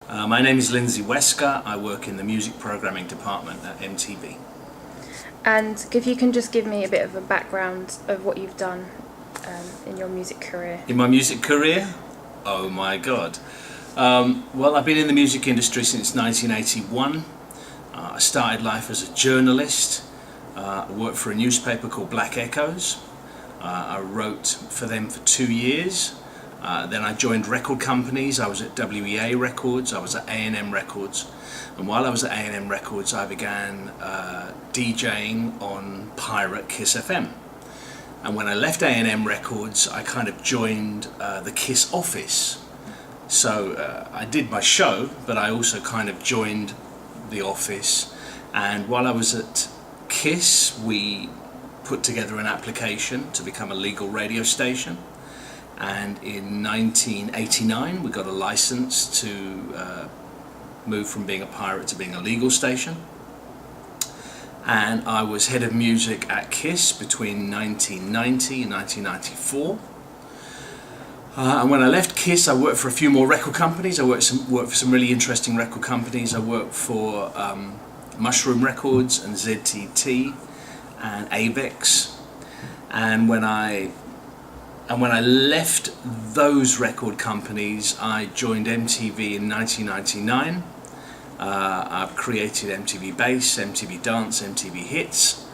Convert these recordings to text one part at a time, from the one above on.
My name is Lindsay Wesker. I work in the music programming department at MTV. And if you can just give me a bit of a background of what you've done in your music career. In my music career? Oh my God. Well, I've been in the music industry since 1981. I started life as a journalist. I worked for a newspaper called Black Echoes. I wrote for them for 2 years. Then I joined record companies. I was at WEA Records, I was at A&M Records, and while I was at A&M Records I began DJing on Pirate Kiss FM. And when I left A&M Records I kind of joined the Kiss office. So I did my show, but I also kind of joined the office, and while I was at Kiss we put together an application to become a legal radio station. And in 1989 we got a license to move from being a pirate to being a legal station. And I was head of music at Kiss between 1990 and 1994. And when I left Kiss I worked for a few more record companies. I worked for some really interesting record companies. I worked for Mushroom Records and ZTT and Avex. And when I left those record companies, I joined MTV in 1999. I've created MTV Bass, MTV Dance, MTV Hits,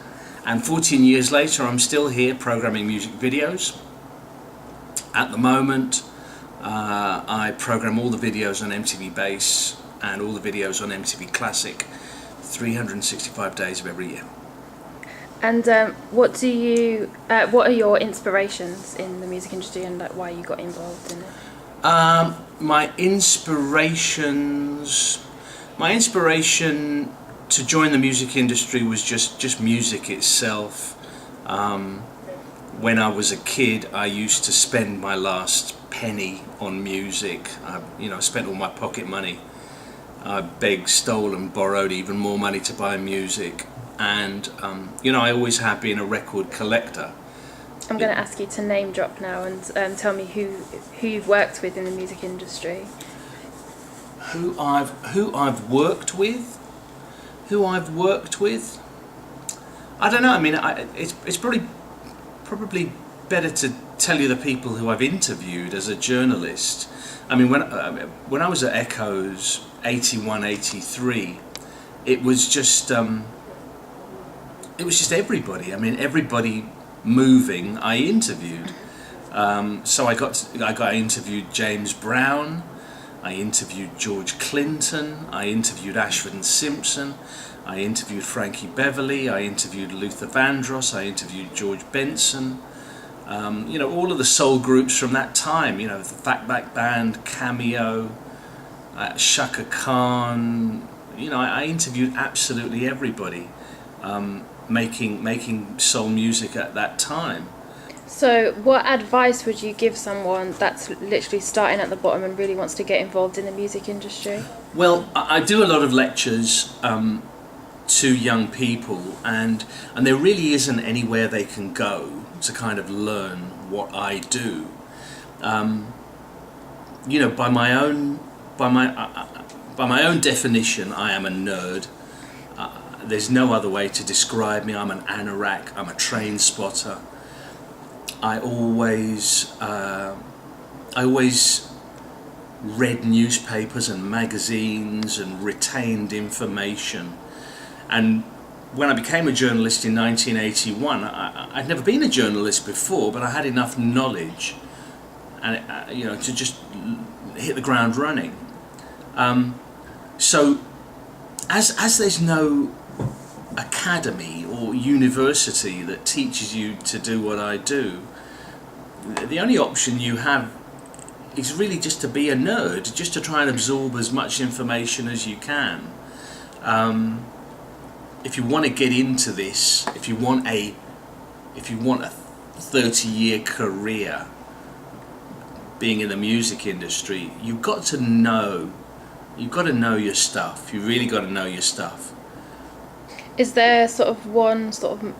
and 14 years later I'm still here programming music videos. At the moment I program all the videos on MTV Bass and all the videos on MTV Classic 365 days of every year. And what are your inspirations in the music industry, and why you got involved in it? My inspiration to join the music industry was just music itself. When I was a kid, I used to spend my last penny on music. I spent all my pocket money. I begged, stole, and borrowed even more money to buy music. And I always have been a record collector. I'm going to ask you to name drop now and tell me who you've worked with in the music industry. Who I've worked with? I don't know. I mean, it's probably better to tell you the people who I've interviewed as a journalist. I mean, when I was at Echoes, 81, 83, it was just everybody. I mean, everybody moving I interviewed. So I interviewed James Brown, I interviewed George Clinton, I interviewed Ashford Simpson, I interviewed Frankie Beverly, I interviewed Luther Vandross, I interviewed George Benson. All of the soul groups from that time. The Fatback Band, Cameo, Shaka Khan. I interviewed absolutely everybody. Making soul music at that time. So what advice would you give someone that's literally starting at the bottom and really wants to get involved in the music industry? Well, I do a lot of lectures to young people, and there really isn't anywhere they can go to kind of learn what I do. By my own definition, I am a nerd. There's no other way to describe me. I'm an anorak, I'm a train spotter. I always read newspapers and magazines and retained information. And when I became a journalist in 1981, I'd never been a journalist before, but I had enough knowledge and to just hit the ground running. So as there's no academy or university that teaches you to do what I do, the only option you have is really just to be a nerd, just to try and absorb as much information as you can. If you want to get into this, if you want a 30-year career being in the music industry, you've got to know your stuff. You really got to know your stuff. Is there one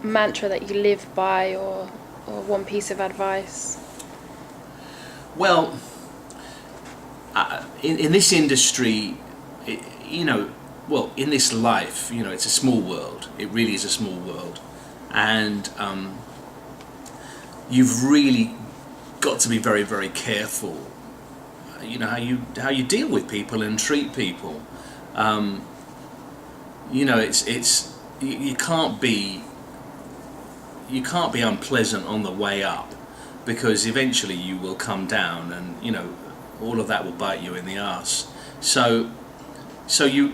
mantra that you live by, or one piece of advice? Well, in this industry, you know, well, in this life, you know, it's a small world. It really is a small world, and you've really got to be very, very careful. You know how you deal with people and treat people. You know, you can't be unpleasant on the way up, because eventually you will come down, and you know all of that will bite you in the arse. So you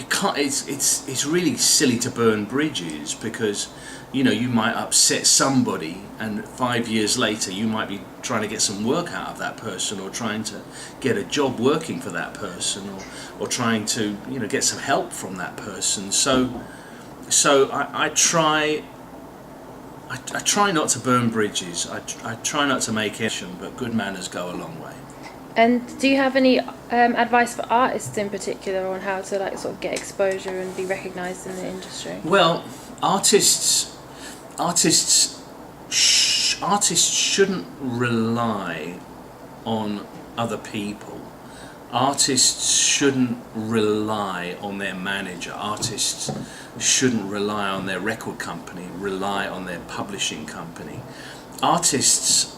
can't. It's really silly to burn bridges, because you know you might upset somebody, and 5 years later you might be trying to get some work out of that person, or trying to get a job working for that person, or trying to, you know, get some help from that person. So I try not to burn bridges. I try not to make action, but good manners go a long way. And do you have any advice for artists in particular on how to like sort of get exposure and be recognised in the industry? Well, artists shouldn't rely on other people. Artists shouldn't rely on their manager. Artists shouldn't rely on their record company, rely on their publishing company. Artists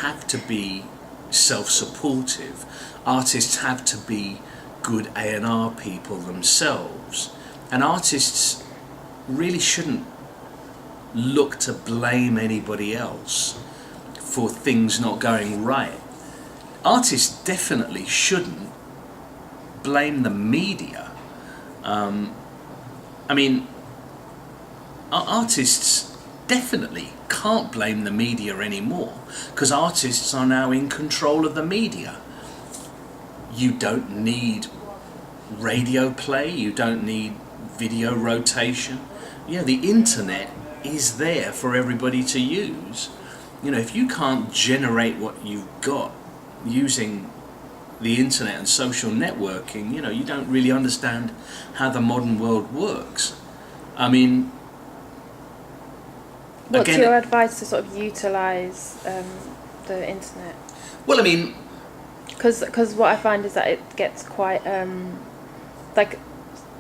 have to be self-supportive. Artists have to be good A&R people themselves. And artists really shouldn't look to blame anybody else for things not going right. Artists definitely shouldn't blame the media. I mean, artists definitely can't blame the media anymore, because artists are now in control of the media. You don't need radio play, you don't need video rotation. You know, the internet is there for everybody to use. You know, if you can't generate what you've got using the internet and social networking, you know, you don't really understand how the modern world works. I mean, what's again, your advice to sort of utilise the internet? Well, I mean, because what I find is that it gets quite like,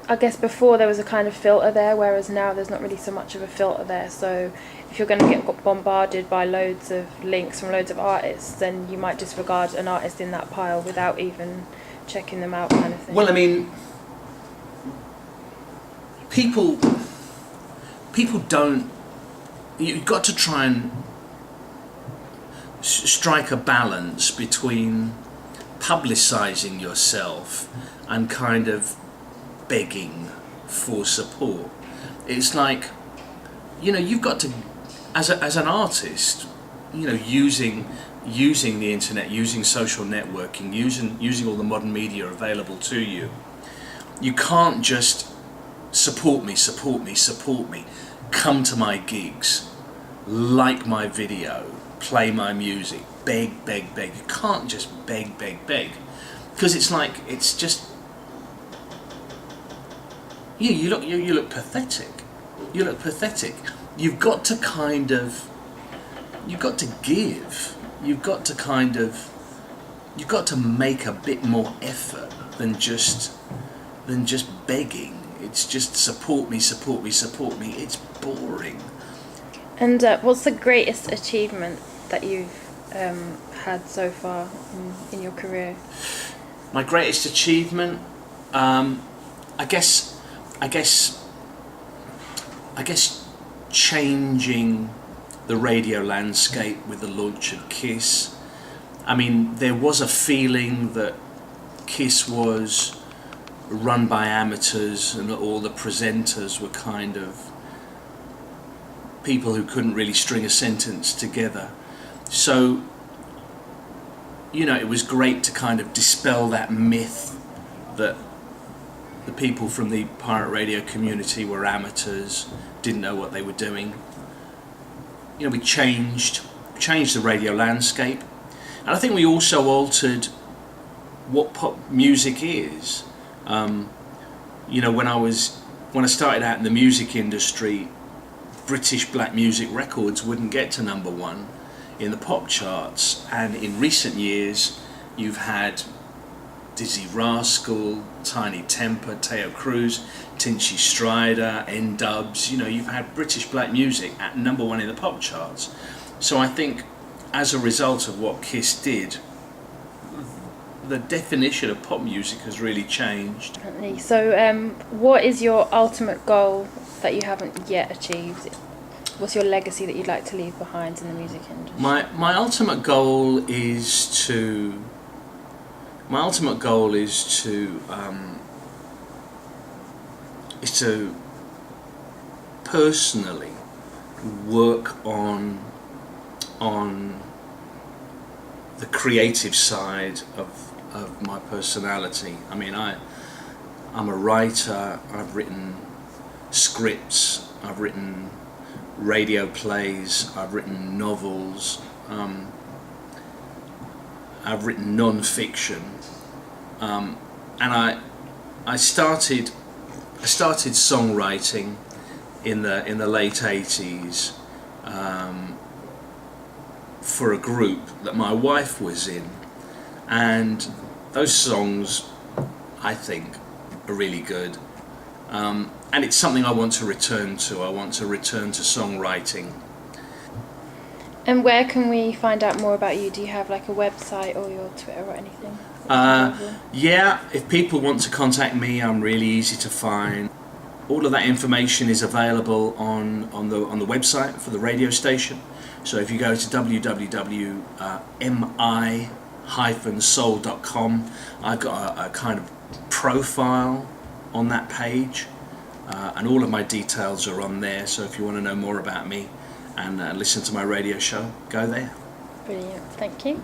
I guess before there was a kind of filter there, whereas now there's not really so much of a filter there. So if you're going to get bombarded by loads of links from loads of artists, then you might disregard an artist in that pile without even checking them out, kind of thing. well, I mean, people don't. You've got to try and strike a balance between publicising yourself and kind of begging for support. It's like, you know, you've got to, as an artist, you know, using the internet, using social networking, using all the modern media available to you, you can't just support me, come to my gigs, like my video, play my music, beg. You can't just beg, because it's like, it's just, you look pathetic. You look pathetic. You've got to kind of, you've got to give. You've got to make a bit more effort than just begging. It's just support me. It's boring. And what's the greatest achievement that you've had so far in your career? My greatest achievement, I guess changing the radio landscape with the launch of KISS. I mean, there was a feeling that KISS was run by amateurs and that all the presenters were kind of people who couldn't really string a sentence together. So, you know, it was great to kind of dispel that myth that the people from the pirate radio community were amateurs, didn't know what they were doing. You know, we changed the radio landscape, and I think we also altered what pop music is. You know, when I started out in the music industry, British black music records wouldn't get to number one in the pop charts, and in recent years you've had Dizzy Rascal, Tiny Temper, Teo Cruz, Tinchy Strider, N-Dubs. You know, you've had British black music at #1 in the pop charts. So I think as a result of what Kiss did, the definition of pop music has really changed. Definitely. So, what is your ultimate goal that you haven't yet achieved? What's your legacy that you'd like to leave behind in the music industry? My ultimate goal is to personally work on the creative side of my personality. I mean, I'm a writer. I've written scripts. I've written radio plays. I've written novels. I've written non-fiction, and I started songwriting in the late '80s for a group that my wife was in, and those songs, I think, are really good, and it's something I want to return to. I want to return to songwriting. And where can we find out more about you? Do you have like a website or your Twitter or anything? Yeah, if people want to contact me, I'm really easy to find. All of that information is available on the website for the radio station. So if you go to www.mi-soul.com, I've got a kind of profile on that page, and all of my details are on there. So if you want to know more about me and listen to my radio show, go there. Brilliant, thank you.